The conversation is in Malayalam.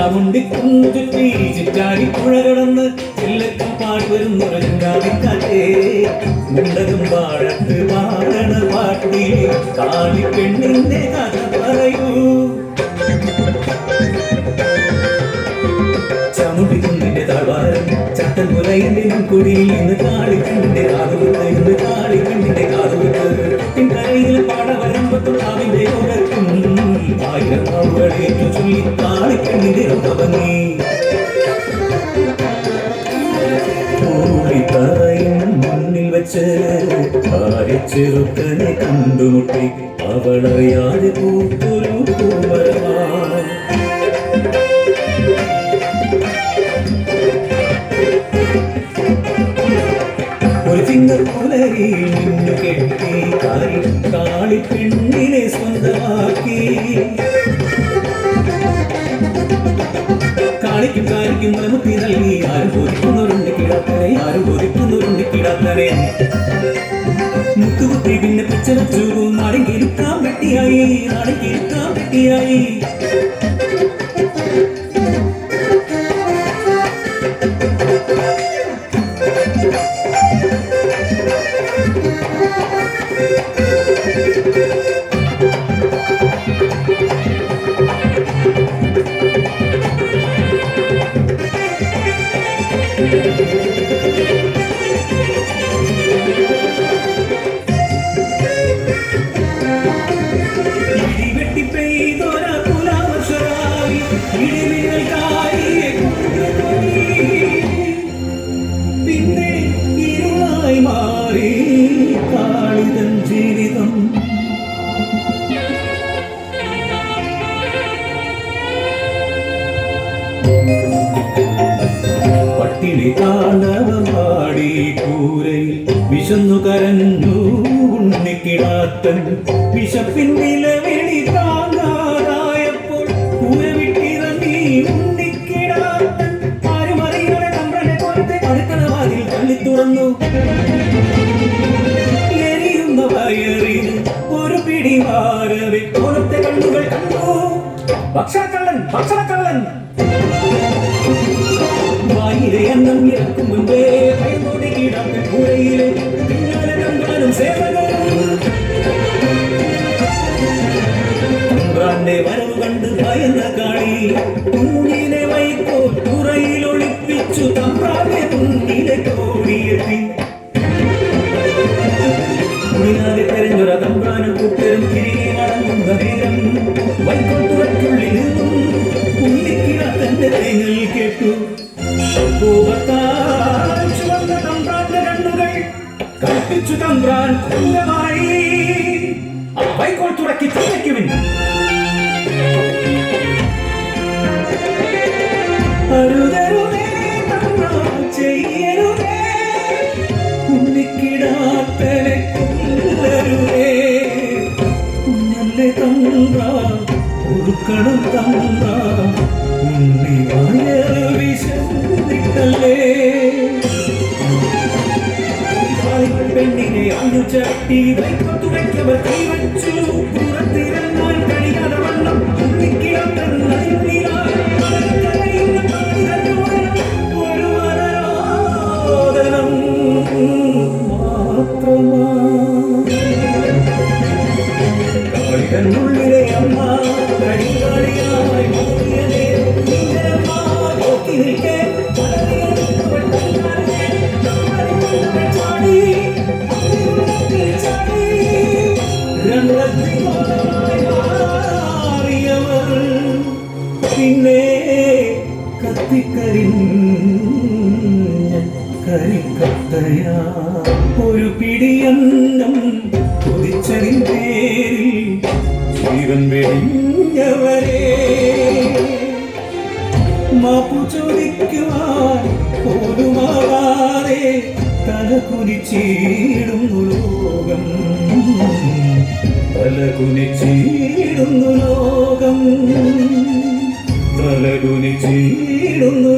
ചാമുണ്ടിക്കുഞ്ചുറ്റി ചിറ്റാരിപ്പുഴ കടന്ന് ചെല്ലക്കം പാടി വരുന്നൊരങ്കാവിക്കാറ്റേ മുണ്ടകം പാടത്ത് പാടണ പാട്ടി കാളിപ്പെണ്ണിന്റെ കഥ പറയൂ. ചാമുണ്ടിക്കുന്നിന്റെ താഴ്വാരം ചട്ടൻപുരയിന്റെ മുൻകുടിയിൽ ഇന്ന് കാളിപ്പെണ്ണിന്റെ കാതുകുത്ത് ഇന്ന് കാളിപ്പെണ്ണിന്റെ കാതുകുത്ത് കരയിലെ പാടവരമ്പത്തുള്ളാവിന്റെ ഉറക്കും ആയിരം നാവുകളേറ്റു ചൊല്ലി കാളിപ്പെണ്ണിന്റെ ഭംഗി പറയും മുന്നിൽ വെച്ച് ചെറുക്കനെ കണ്ടുമുട്ടി അവളറിയാതെ പൂത്തൊരു പൂമരമാ. ഒരു ചിങ്ങപ്പുലരിയിൽ നിന്നു കെട്ടി കാളിപ്പെണ്ണിനെ സ്വന്തമാക്കി കാളിക്കും കാലിക്കും നമുക്ക് നൽകി ആരും കൊതിക്കുന്നവരുണ്ട് കിടാത്തനെ ആരും കൊതിക്കുന്നവരുണ്ട് കിടാത്തനെ മുത്തുകുത്തി പിന്നെ പിച്ച വെച്ചു നാടൻ കിരുക്കാൻ വെട്ടിയായി നാടൻ കിരുക്കാൻ വെട്ടിയായി. പിന്നെ ഇരുളായി മാറി കാളിതൻ ജീവിതം. പട്ടിണി താണ്ഡവമാടി കൂരയിൽ വിശന്നു കരഞ്ഞു ഉണ്ണിക്കിടാത്തൻ. വിശപ്പിൻ നിലവിളി താങ്ങാതായപ്പോൾ കൂര വിട്ടിറങ്ങി ഉണ്ണിക്കിടാത്തൻ. ആരുമറിയാതെ തമ്പ്രനെ കൊലത്തെ അടുക്കളവാതിൽ തള്ളി തുറന്നു. എരിയുന്ന വയറിന് ഒരു പിടി മാറവെ കൊലത്തെ കണ്ണുകൾ കണ്ടു. ഭക്ഷണക്കള്ളൻ ഭക്ഷണക്കള്ളൻ വായിലെ അന്നം ഇറക്കും മുൻപേ ഭയന്നോടെ കിടാത്തൻ കൂരയിലെ പിന്നാലെ തമ്പ്രാനും സേവകരും. തമ്പ്രാന്റെ വരവ് കണ്ട് ഭയന്ന കാളി കുഞ്ഞിനെ വൈക്കോ തുറയിൽ ഒളിപ്പിച്ചു തമ്പ്രാന്റെ മുന്നിലെ കോടിയെത്തി. മുടിനാതെ തെരഞ്ഞൊര തമ്പ്രാനും കൂട്ടരും തിരികെ മടങ്ങുന്ന നേരം വൈക്കോ തുറയ്ക്കുള്ളിൽ നിന്നും ഉണ്ണിക്കിടാത്തന്റെ തേങ്ങൽ കേട്ടു. ചുവന്ന തമ്പ്രാന്റെ കണ്ണുകൾ കൽപ്പിച്ചു തമ്പ്രാൻ കുഞ്ഞമായി വൈക്കോൽ തുറക്കി ചുമയ്ക്കുവിൻ. അരുതരുതേ തമ്പ്രാൻ ചെയ്യരുതേ ഉണ്ണിക്കിടാത്തനെ കൊല്ലരുതേ. കുഞ്ഞല്ലേ തമ്പ്രാൻ ഒരുക്കണം തമ്പ്രാൻ ഉണ്ണി വയറ് വിശന്നിട്ടല്ലേ. പെണ്ണിനെ അണുചട്ടി വൈക്കോ തുറയ്ക്കവർ കൈവച്ചു. പുറത്തിറങ്ങാൻ കഴിയാതെ വണ്ണം ഉണ്ണിക്കിടാത്തൻ ഒരു വനരോദനം മാത്രമാ. കാളികനുള്ളിലെ അമ്മ കരികാളിയായി മോഹിയനെ നോക്കി നിൽക്കെ പിന്നെ കത്തിക്കരിഞ്ഞ കരിക്കത്തയാ ഒരു പിടിയന്നം കൊതിച്ചതിൻ പേരിൽ ജീവൻ വെടിഞ്ഞവരെ മാപ്പു ചോദിക്കുവാൻ പോലുമാവാതെ തലകുനിച്ചിടുന്നു ലോകം. തലകുനിച്ചിടുന്നു ലോകം. തലകുനിച്ചിടുന്നു